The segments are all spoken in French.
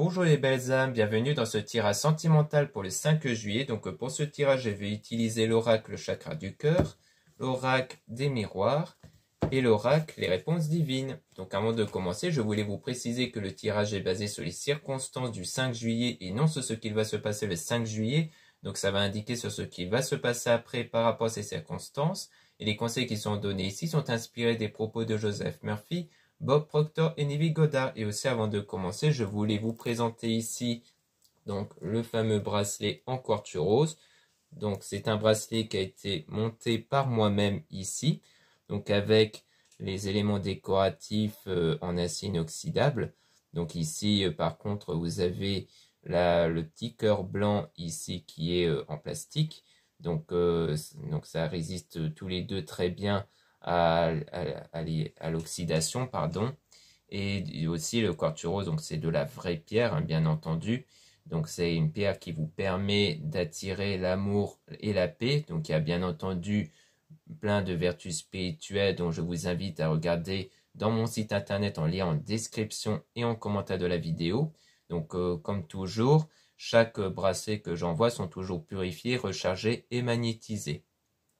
Bonjour les belles âmes, bienvenue dans ce tirage sentimental pour le 5 juillet. Donc pour ce tirage, je vais utiliser l'oracle chakra du cœur, l'oracle des miroirs et l'oracle les réponses divines. Donc avant de commencer, je voulais vous préciser que le tirage est basé sur les circonstances du 5 juillet et non sur ce qu'il va se passer le 5 juillet. Donc ça va indiquer sur ce qui va se passer après par rapport à ces circonstances. Et les conseils qui sont donnés ici sont inspirés des propos de Joseph Murphy, Bob Proctor et Neville Goddard. Et aussi avant de commencer, je voulais vous présenter ici donc le fameux bracelet en quartz rose. Donc c'est un bracelet qui a été monté par moi-même ici, donc avec les éléments décoratifs en acier inoxydable. Donc ici par contre vous avez le petit cœur blanc ici qui est en plastique. Donc ça résiste tous les deux très bien à l'oxydation, pardon. Et aussi le quartz rose, donc c'est de la vraie pierre, hein, bien entendu. Donc c'est une pierre qui vous permet d'attirer l'amour et la paix. Donc il y a bien entendu plein de vertus spirituelles dont je vous invite à regarder dans mon site internet en lien en description et en commentaire de la vidéo. Donc comme toujours, chaque bracelet que j'envoie sont toujours purifiés, rechargés et magnétisés.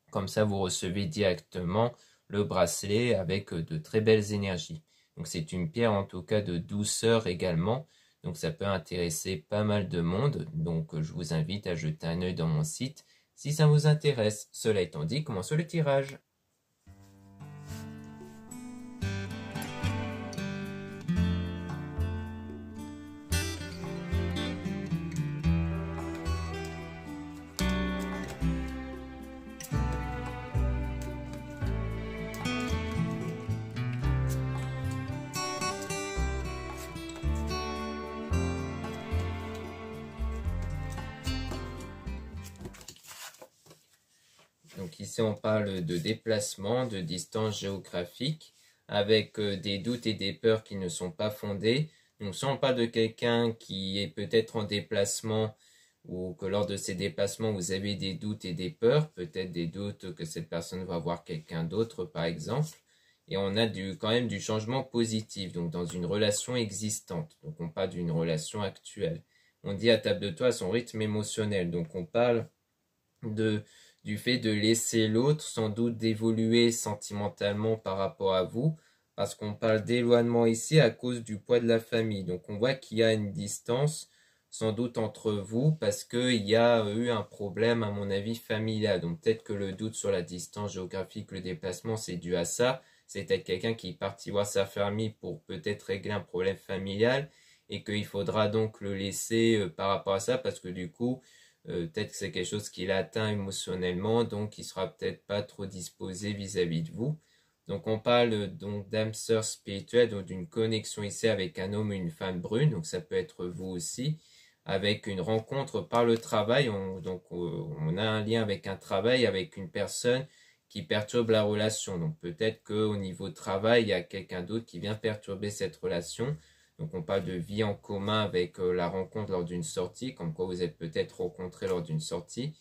Comme ça vous recevez directement le bracelet avec de très belles énergies. Donc c'est une pierre en tout cas de douceur également. Donc ça peut intéresser pas mal de monde. Donc je vous invite à jeter un œil dans mon site si ça vous intéresse. Cela étant dit, commençons le tirage. Donc ici on parle de déplacement, de distance géographique, avec des doutes et des peurs qui ne sont pas fondés. Donc soit on parle de quelqu'un qui est peut-être en déplacement, ou que lors de ces déplacements vous avez des doutes et des peurs, peut-être des doutes que cette personne va voir quelqu'un d'autre par exemple. Et on a quand même du changement positif, donc dans une relation existante. Donc on parle d'une relation actuelle. On dit à table de toit son rythme émotionnel, donc on parle du fait de laisser l'autre, sans doute d'évoluer sentimentalement par rapport à vous, parce qu'on parle d'éloignement ici à cause du poids de la famille. Donc on voit qu'il y a une distance sans doute entre vous, parce qu'il y a eu un problème à mon avis familial. Donc peut-être que le doute sur la distance géographique, le déplacement, c'est dû à ça. C'est peut-être quelqu'un qui est parti voir sa famille pour peut-être régler un problème familial, et qu'il faudra donc le laisser par rapport à ça, parce que du coup, peut-être que c'est quelque chose qui l'atteint émotionnellement, donc il sera peut-être pas trop disposé vis-à-vis de vous. Donc on parle donc d'âme sœur spirituelle, donc d'une connexion ici avec un homme ou une femme brune, donc ça peut être vous aussi, avec une rencontre par le travail. On a un lien avec un travail, avec une personne qui perturbe la relation. Donc peut-être qu'au niveau travail, il y a quelqu'un d'autre qui vient perturber cette relation. Donc on parle de vie en commun avec la rencontre lors d'une sortie, comme quoi vous êtes peut-être rencontrés lors d'une sortie,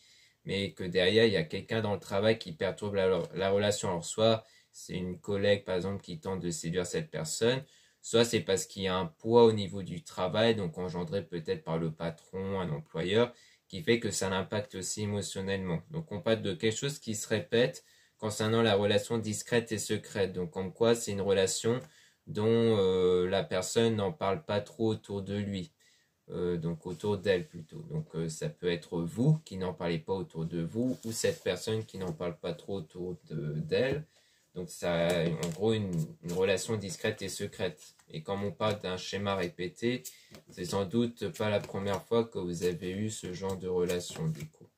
mais que derrière il y a quelqu'un dans le travail qui perturbe la relation. Alors soit c'est une collègue par exemple qui tente de séduire cette personne, soit c'est parce qu'il y a un poids au niveau du travail, donc engendré peut-être par le patron, un employeur, qui fait que ça l'impacte aussi émotionnellement. Donc on parle de quelque chose qui se répète concernant la relation discrète et secrète. Donc comme quoi c'est une relation dont la personne n'en parle pas trop autour de lui, donc autour d'elle plutôt. Donc ça peut être vous qui n'en parlez pas autour de vous, ou cette personne qui n'en parle pas trop autour d'elle. Donc ça a en gros une relation discrète et secrète. Et comme on parle d'un schéma répété, c'est sans doute pas la première fois que vous avez eu ce genre de relation du coup.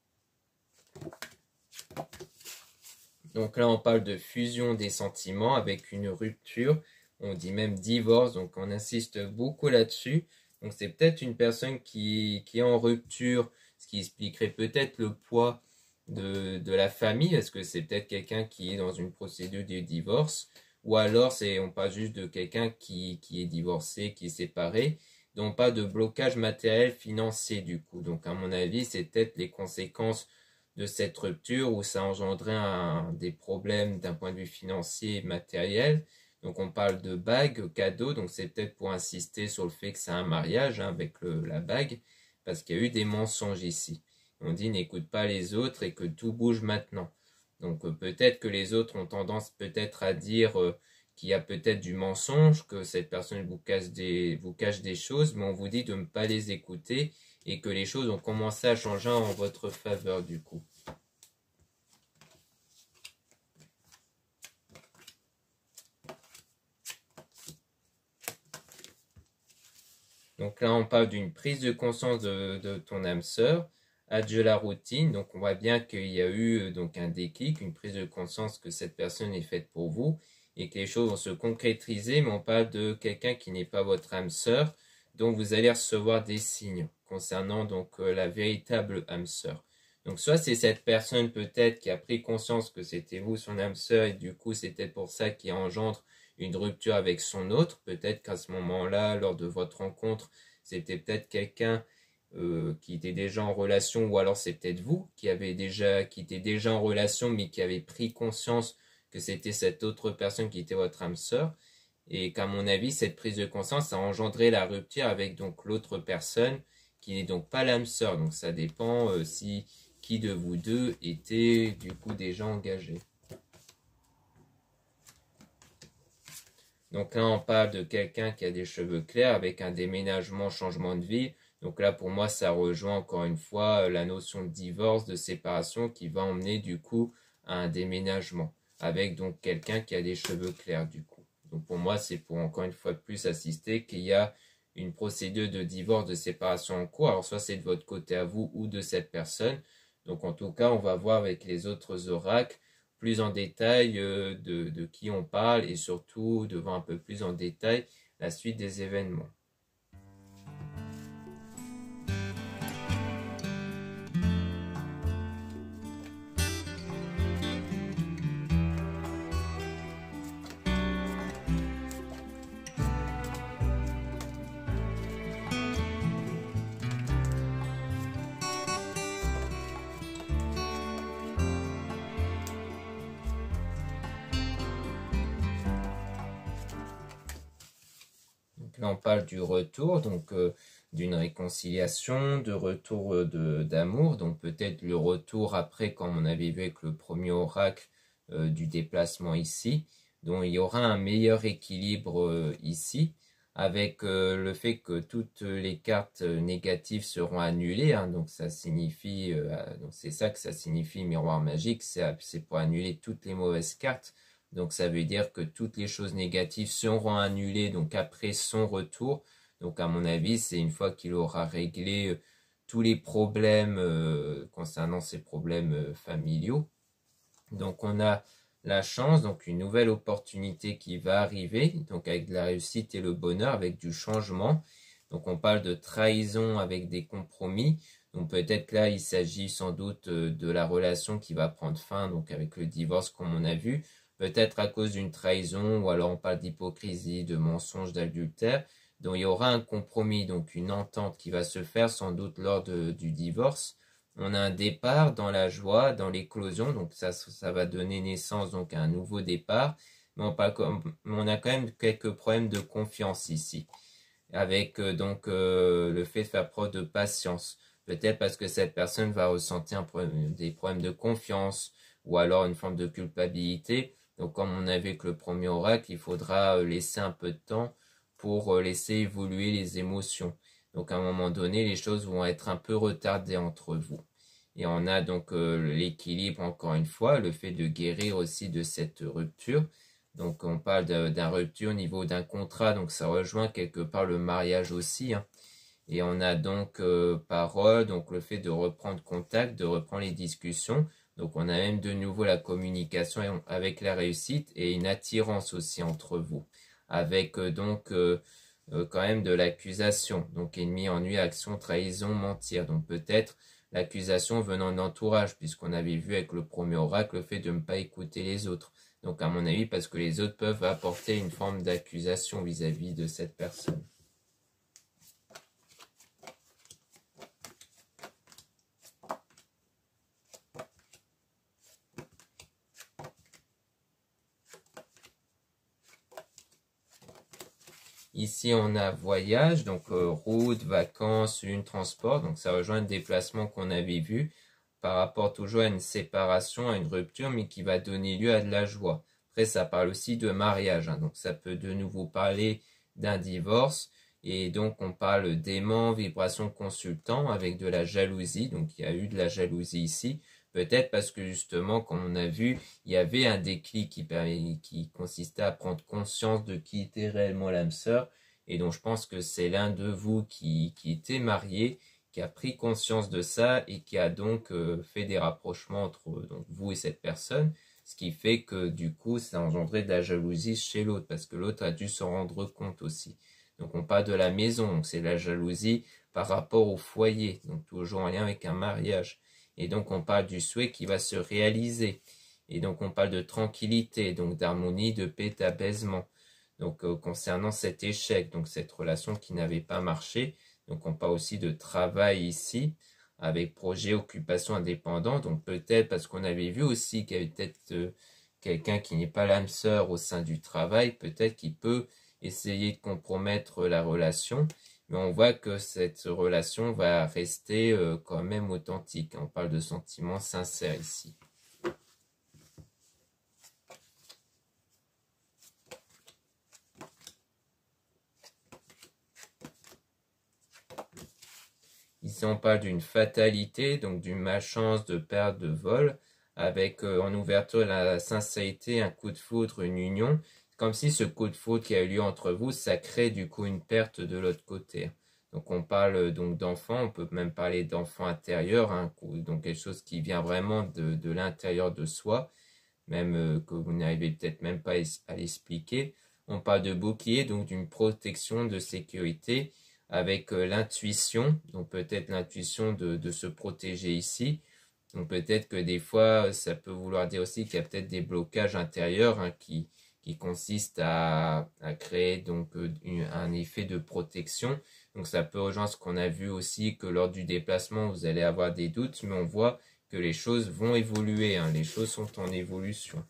Donc là on parle de fusion des sentiments avec une rupture. On dit même divorce, donc on insiste beaucoup là-dessus. Donc c'est peut-être une personne qui est en rupture, ce qui expliquerait peut-être le poids de la famille. Est-ce que c'est peut-être quelqu'un qui est dans une procédure de divorce? Ou alors on parle juste de quelqu'un qui est divorcé, qui est séparé. Donc pas de blocage matériel financier du coup. Donc à mon avis, c'est peut-être les conséquences de cette rupture où ça engendrait des problèmes d'un point de vue financier et matériel. Donc on parle de bague, cadeau, donc c'est peut-être pour insister sur le fait que c'est un mariage hein, avec la bague, parce qu'il y a eu des mensonges ici. On dit n'écoute pas les autres et que tout bouge maintenant. Donc peut-être que les autres ont tendance peut-être à dire qu'il y a peut-être du mensonge, que cette personne vous cache des choses, mais on vous dit de ne pas les écouter et que les choses ont commencé à changer en votre faveur du coup. Donc là, on parle d'une prise de conscience de ton âme sœur. Adieu la routine. Donc on voit bien qu'il y a eu donc un déclic, une prise de conscience que cette personne est faite pour vous et que les choses vont se concrétiser, mais on parle de quelqu'un qui n'est pas votre âme sœur, donc vous allez recevoir des signes concernant donc la véritable âme sœur. Donc soit c'est cette personne peut-être qui a pris conscience que c'était vous son âme sœur et du coup c'est peut-être pour ça qu'il engendre une rupture avec son autre. Peut-être qu'à ce moment-là, lors de votre rencontre, c'était peut-être quelqu'un qui était déjà en relation, ou alors c'est peut-être vous qui était déjà en relation, mais qui avait pris conscience que c'était cette autre personne qui était votre âme sœur, et qu'à mon avis, cette prise de conscience a engendré la rupture avec donc l'autre personne, qui n'est donc pas l'âme sœur. Donc ça dépend si qui de vous deux était du coup déjà engagé. Donc là, on parle de quelqu'un qui a des cheveux clairs avec un déménagement, changement de vie. Donc là, pour moi, ça rejoint encore une fois la notion de divorce, de séparation qui va emmener du coup à un déménagement avec donc quelqu'un qui a des cheveux clairs du coup. Donc pour moi, c'est pour encore une fois de plus assister qu'il y a une procédure de divorce, de séparation en cours. Alors soit c'est de votre côté à vous ou de cette personne. Donc en tout cas, on va voir avec les autres oracles plus en détail de qui on parle et surtout de voir un peu plus en détail la suite des événements. Donc là, on parle du retour, donc d'une réconciliation, de retour d'amour. Donc peut-être le retour après, comme on avait vu avec le premier oracle du déplacement ici. Donc il y aura un meilleur équilibre ici, avec le fait que toutes les cartes négatives seront annulées. Hein, donc ça signifie, donc c'est ça que ça signifie miroir magique, c'est pour annuler toutes les mauvaises cartes. Donc ça veut dire que toutes les choses négatives seront annulées donc après son retour. Donc à mon avis, c'est une fois qu'il aura réglé tous les problèmes concernant ses problèmes familiaux. Donc on a la chance, donc une nouvelle opportunité qui va arriver, donc avec de la réussite et le bonheur, avec du changement. Donc on parle de trahison avec des compromis. Donc peut-être là, il s'agit sans doute de la relation qui va prendre fin, donc avec le divorce comme on a vu. Peut-être à cause d'une trahison, ou alors on parle d'hypocrisie, de mensonge, d'adultère. Donc il y aura un compromis, donc une entente qui va se faire sans doute lors du divorce. On a un départ dans la joie, dans l'éclosion, donc ça va donner naissance donc à un nouveau départ. Mais on a quand même quelques problèmes de confiance ici, avec le fait de faire preuve de patience. Peut-être parce que cette personne va ressentir des problèmes de confiance, ou alors une forme de culpabilité. Donc comme on a vu avec le premier oracle, il faudra laisser un peu de temps pour laisser évoluer les émotions. Donc à un moment donné, les choses vont être un peu retardées entre vous. Et on a donc l'équilibre, encore une fois, le fait de guérir aussi de cette rupture. Donc on parle d'un rupture au niveau d'un contrat, donc ça rejoint quelque part le mariage aussi. Hein. Et on a donc parole, donc le fait de reprendre contact, de reprendre les discussions. Donc on a même de nouveau la communication avec la réussite et une attirance aussi entre vous. Avec quand même de l'accusation. Donc ennemi, ennui, action, trahison, mentir. Donc peut-être l'accusation venant de l'entourage, puisqu'on avait vu avec le premier oracle le fait de ne pas écouter les autres. Donc à mon avis, parce que les autres peuvent apporter une forme d'accusation vis-à-vis de cette personne. Ici, on a voyage, donc route, vacances, lune, transport. Donc, ça rejoint le déplacement qu'on avait vu par rapport toujours à une séparation, à une rupture, mais qui va donner lieu à de la joie. Après, ça parle aussi de mariage, hein, donc ça peut de nouveau parler d'un divorce. Et donc, on parle d'aimant, vibration consultant avec de la jalousie. Donc, il y a eu de la jalousie ici. Peut-être parce que justement, comme on a vu, il y avait un déclic qui consistait à prendre conscience de qui était réellement l'âme sœur. Et donc, je pense que c'est l'un de vous qui était marié, qui a pris conscience de ça et qui a donc fait des rapprochements entre donc, vous et cette personne. Ce qui fait que du coup, ça a engendré de la jalousie chez l'autre, parce que l'autre a dû s'en rendre compte aussi. Donc, on parle de la maison, donc c'est la jalousie par rapport au foyer, donc toujours en lien avec un mariage. Et donc, on parle du souhait qui va se réaliser. Et donc, on parle de tranquillité, donc d'harmonie, de paix, d'apaisement. Donc, concernant cet échec, donc cette relation qui n'avait pas marché. Donc, on parle aussi de travail ici, avec projet, occupation indépendant. Donc, peut-être parce qu'on avait vu aussi qu'il y avait peut-être quelqu'un qui n'est pas l'âme sœur au sein du travail, peut-être qu'il peut essayer de compromettre la relation. Mais on voit que cette relation va rester quand même authentique. On parle de sentiments sincères ici. Ici, on parle d'une fatalité, donc d'une malchance, de perte, de vol, avec en ouverture la sincérité, un coup de foudre, une union. Comme si ce coup de foudre qui a eu lieu entre vous, ça crée du coup une perte de l'autre côté. Donc on parle donc d'enfant, on peut même parler d'enfant intérieur, hein, donc quelque chose qui vient vraiment de l'intérieur de soi, même que vous n'arrivez peut-être même pas à l'expliquer. On parle de bouclier, donc d'une protection, de sécurité, avec l'intuition, donc peut-être l'intuition de se protéger ici. Donc peut-être que des fois, ça peut vouloir dire aussi qu'il y a peut-être des blocages intérieurs hein, qui consistent à créer donc un effet de protection. Donc ça peut rejoindre ce qu'on a vu aussi, que lors du déplacement, vous allez avoir des doutes, mais on voit que les choses vont évoluer, hein, les choses sont en évolution.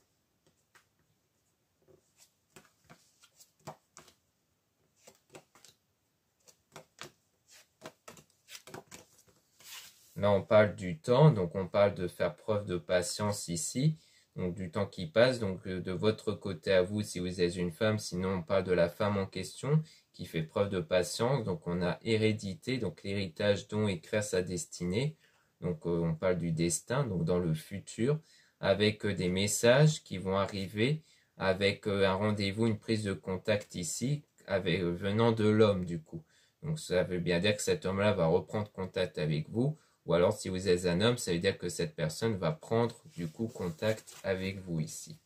Là, on parle du temps, donc on parle de faire preuve de patience ici, donc du temps qui passe, donc de votre côté à vous, si vous êtes une femme, sinon on parle de la femme en question, qui fait preuve de patience, donc on a hérédité, donc l'héritage dont écrire sa destinée, donc on parle du destin, donc dans le futur, avec des messages qui vont arriver, avec un rendez-vous, une prise de contact ici, avec, venant de l'homme du coup. Donc ça veut bien dire que cet homme-là va reprendre contact avec vous, ou alors, si vous êtes un homme, ça veut dire que cette personne va prendre du coup contact avec vous ici.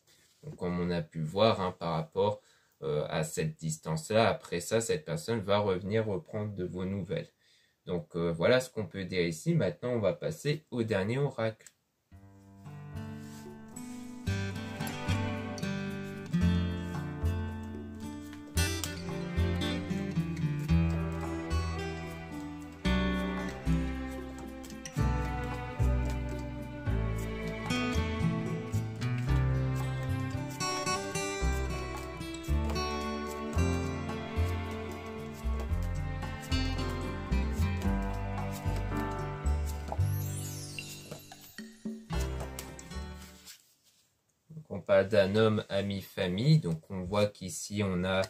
Donc, comme on a pu voir hein, par rapport à cette distance-là, après ça, cette personne va revenir reprendre de vos nouvelles. Donc, voilà ce qu'on peut dire ici. Maintenant, on va passer au dernier oracle. On parle d'un homme, ami, famille. Donc on voit qu'ici on a,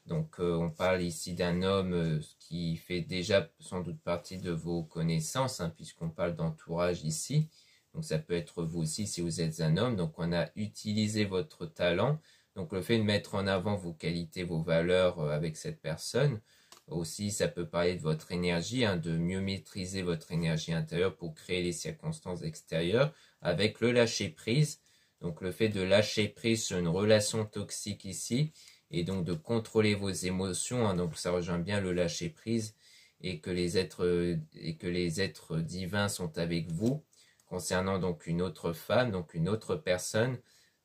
donc on parle ici d'un homme qui fait déjà sans doute partie de vos connaissances, hein, puisqu'on parle d'entourage ici. Donc ça peut être vous aussi si vous êtes un homme. Donc on a utilisé votre talent. Donc le fait de mettre en avant vos qualités, vos valeurs avec cette personne. Aussi, ça peut parler de votre énergie, hein, de mieux maîtriser votre énergie intérieure pour créer les circonstances extérieures avec le lâcher-prise. Donc le fait de lâcher prise sur une relation toxique ici, et donc de contrôler vos émotions, hein, donc ça rejoint bien le lâcher prise, et que les êtres divins sont avec vous, concernant donc une autre femme, donc une autre personne.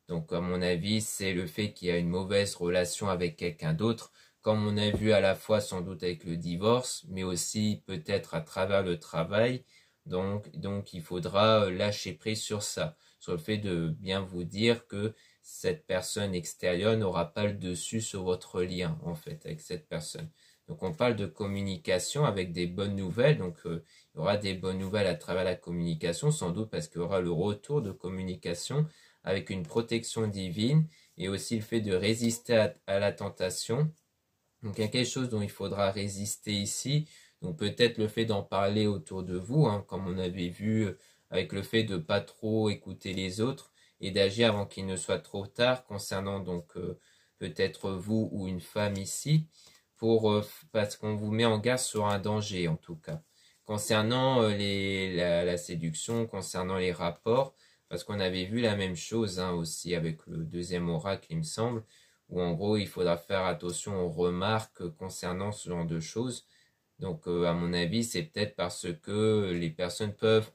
Donc à mon avis, c'est le fait qu'il y a une mauvaise relation avec quelqu'un d'autre, comme on a vu à la fois sans doute avec le divorce, mais aussi peut-être à travers le travail. Donc il faudra lâcher prise sur ça. sur le fait de bien vous dire que cette personne extérieure n'aura pas le dessus sur votre lien, en fait, avec cette personne. Donc on parle de communication avec des bonnes nouvelles, donc il y aura des bonnes nouvelles à travers la communication, sans doute parce qu'il y aura le retour de communication avec une protection divine et aussi le fait de résister à la tentation. Donc il y a quelque chose dont il faudra résister ici, donc peut-être le fait d'en parler autour de vous, hein, comme on avait vu avec le fait de pas trop écouter les autres et d'agir avant qu'il ne soit trop tard concernant donc peut-être vous ou une femme ici, parce qu'on vous met en garde sur un danger en tout cas. Concernant la séduction, concernant les rapports, parce qu'on avait vu la même chose hein, aussi avec le deuxième oracle il me semble, où en gros il faudra faire attention aux remarques concernant ce genre de choses. Donc à mon avis c'est peut-être parce que les personnes peuvent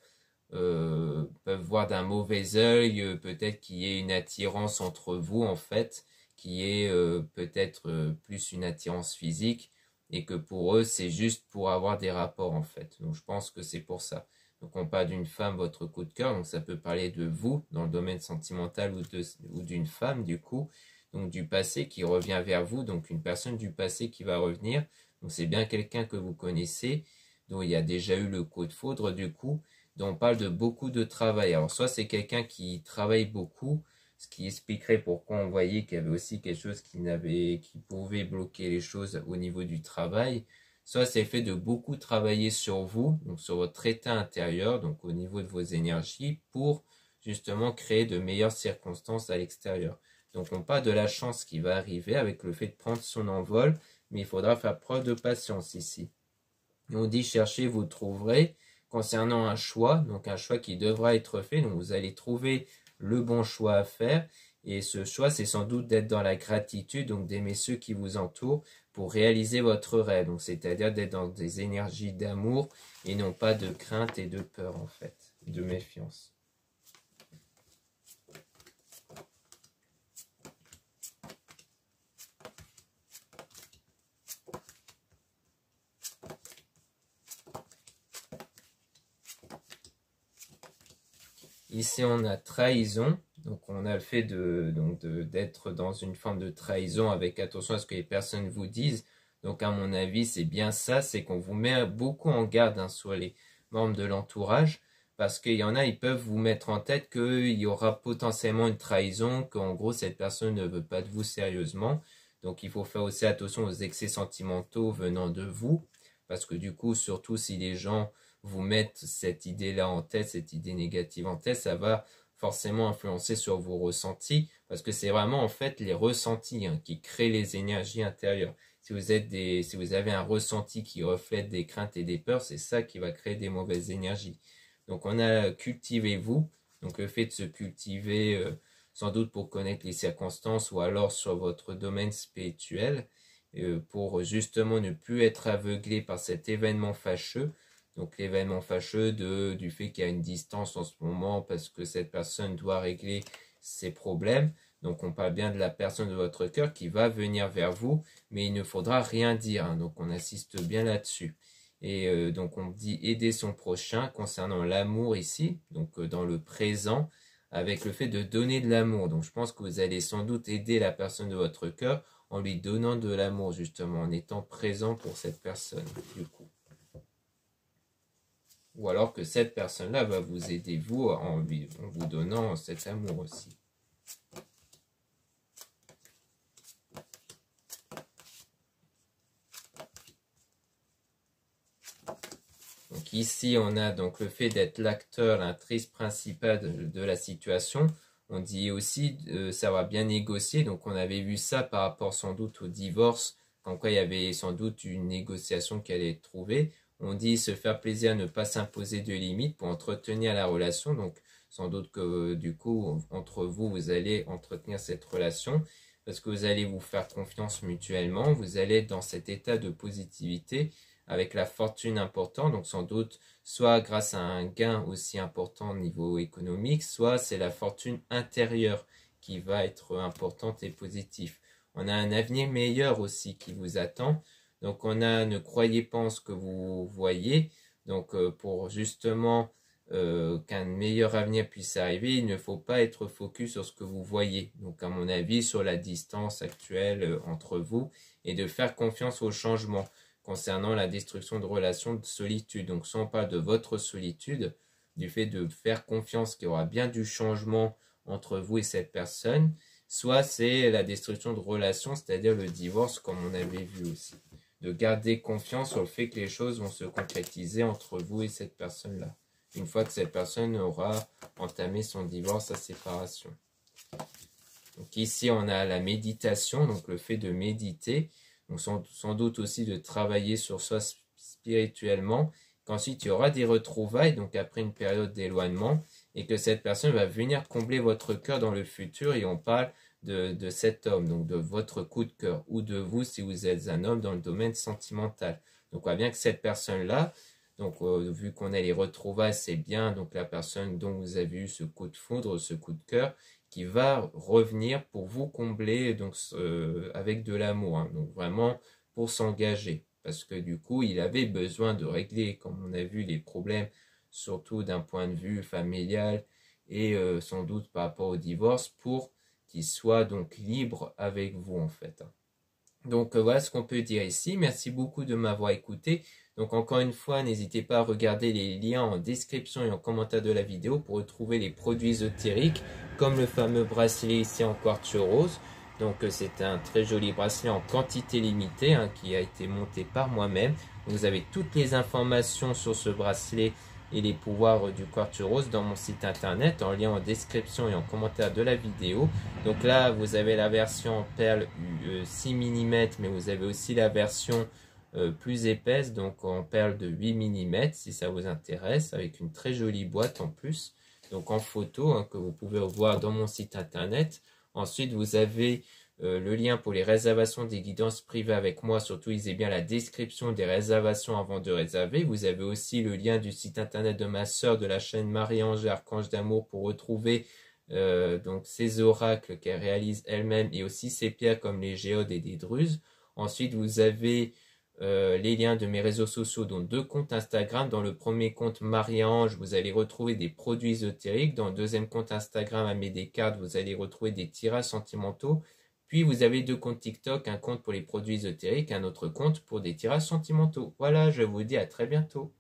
voir d'un mauvais œil, peut-être qu'il y ait une attirance entre vous en fait, qui est peut-être plus une attirance physique, et que pour eux c'est juste pour avoir des rapports en fait. Donc je pense que c'est pour ça. Donc on parle d'une femme, votre coup de cœur, donc ça peut parler de vous dans le domaine sentimental ou d'une femme du coup, donc du passé qui revient vers vous, donc une personne du passé qui va revenir, donc c'est bien quelqu'un que vous connaissez, dont il y a déjà eu le coup de foudre du coup, dont on parle de beaucoup de travail. Alors soit c'est quelqu'un qui travaille beaucoup, ce qui expliquerait pourquoi on voyait qu'il y avait aussi quelque chose qui pouvait bloquer les choses au niveau du travail, soit c'est le fait de beaucoup travailler sur vous, donc sur votre état intérieur, donc au niveau de vos énergies, pour justement créer de meilleures circonstances à l'extérieur. Donc on parle de la chance qui va arriver avec le fait de prendre son envol, mais il faudra faire preuve de patience ici. On dit cherchez, vous trouverez. Concernant un choix, donc un choix qui devra être fait, donc vous allez trouver le bon choix à faire, et ce choix c'est sans doute d'être dans la gratitude, donc d'aimer ceux qui vous entourent pour réaliser votre rêve, donc c'est-à-dire d'être dans des énergies d'amour et non pas de crainte et de peur en fait, de méfiance. Ici, on a trahison. Donc, on a le fait d'être dans une forme de trahison avec attention à ce que les personnes vous disent. Donc, à mon avis, c'est bien ça. C'est qu'on vous met beaucoup en garde hein, sur les membres de l'entourage. Parce qu'il y en a, ils peuvent vous mettre en tête qu'il y aura potentiellement une trahison, qu'en gros, cette personne ne veut pas de vous sérieusement. Donc, il faut faire aussi attention aux excès sentimentaux venant de vous. Parce que du coup, surtout si les gens vous mettre cette idée-là en tête, cette idée négative en tête, ça va forcément influencer sur vos ressentis, parce que c'est vraiment en fait les ressentis hein, qui créent les énergies intérieures. Si vous avez un ressenti qui reflète des craintes et des peurs, c'est ça qui va créer des mauvaises énergies. Donc on a cultivez-vous, donc le fait de se cultiver sans doute pour connaître les circonstances ou alors sur votre domaine spirituel, pour justement ne plus être aveuglé par cet événement fâcheux. Donc l'événement fâcheux du fait qu'il y a une distance en ce moment parce que cette personne doit régler ses problèmes. Donc on parle bien de la personne de votre cœur qui va venir vers vous, mais il ne faudra rien dire. Hein, donc on assiste bien là-dessus. Et donc on dit aider son prochain concernant l'amour ici, donc dans le présent, avec le fait de donner de l'amour. Donc je pense que vous allez sans doute aider la personne de votre cœur en lui donnant de l'amour justement, en étant présent pour cette personne du coup. Ou alors que cette personne-là va vous aider, vous, en vous donnant cet amour aussi. Donc ici, on a donc le fait d'être l'acteur, l'actrice principale de la situation. On dit aussi savoir bien négocier. Donc on avait vu ça par rapport sans doute au divorce, quand quoi il y avait sans doute une négociation qui allait être trouvée. On dit se faire plaisir, ne pas s'imposer de limites pour entretenir la relation. Donc sans doute que du coup, entre vous, vous allez entretenir cette relation parce que vous allez vous faire confiance mutuellement. Vous allez être dans cet état de positivité avec la fortune importante. Donc sans doute, soit grâce à un gain aussi important au niveau économique, soit c'est la fortune intérieure qui va être importante et positive. On a un avenir meilleur aussi qui vous attend. Donc on a ne croyez pas en ce que vous voyez. Donc pour justement qu'un meilleur avenir puisse arriver, il ne faut pas être focus sur ce que vous voyez. Donc à mon avis, sur la distance actuelle entre vous et de faire confiance au changement concernant la destruction de relations de solitude. Donc soit on parle de votre solitude, du fait de faire confiance qu'il y aura bien du changement entre vous et cette personne, soit c'est la destruction de relations, c'est-à-dire le divorce comme on avait vu aussi. De garder confiance sur le fait que les choses vont se concrétiser entre vous et cette personne-là, une fois que cette personne aura entamé son divorce, sa séparation. Donc ici, on a la méditation, donc le fait de méditer, donc sans doute aussi de travailler sur soi spirituellement, qu'ensuite il y aura des retrouvailles, donc après une période d'éloignement, et que cette personne va venir combler votre cœur dans le futur, et on parle de cet homme, donc de votre coup de cœur, ou de vous si vous êtes un homme dans le domaine sentimental. Donc on voit bien que cette personne-là, donc vu qu'on a les retrouvailles, c'est bien donc la personne dont vous avez eu ce coup de foudre, ce coup de cœur, qui va revenir pour vous combler donc avec de l'amour, hein, donc vraiment pour s'engager, parce que du coup il avait besoin de régler, comme on a vu, les problèmes, surtout d'un point de vue familial et sans doute par rapport au divorce, pour qu'il soit donc libre avec vous en fait. Donc voilà ce qu'on peut dire ici. Merci beaucoup de m'avoir écouté. Donc encore une fois, n'hésitez pas à regarder les liens en description et en commentaire de la vidéo pour retrouver les produits ésotériques, comme le fameux bracelet ici en quartz rose. Donc c'est un très joli bracelet en quantité limitée, hein, qui a été monté par moi-même. Vous avez toutes les informations sur ce bracelet et les pouvoirs du quartz rose dans mon site internet, en lien en description et en commentaire de la vidéo. Donc là, vous avez la version en perle 6 mm, mais vous avez aussi la version plus épaisse, donc en perle de 8 mm, si ça vous intéresse, avec une très jolie boîte en plus, donc en photo, hein, que vous pouvez voir dans mon site internet. Ensuite, vous avez le lien pour les réservations des guidances privées avec moi. Surtout, lisez bien la description des réservations avant de réserver. Vous avez aussi le lien du site internet de ma sœur de la chaîne Marie-Ange et Archange d'Amour pour retrouver donc ces oracles qu'elle réalise elle-même, et aussi ces pierres comme les géodes et des druses. Ensuite, vous avez les liens de mes réseaux sociaux, dont 2 comptes Instagram. Dans le premier compte Marie-Ange, vous allez retrouver des produits ésotériques. Dans le deuxième compte Instagram, Amé Descartes, vous allez retrouver des tirages sentimentaux. Puis vous avez 2 comptes TikTok, un compte pour les produits ésotériques, un autre compte pour des tirages sentimentaux. Voilà, je vous dis à très bientôt.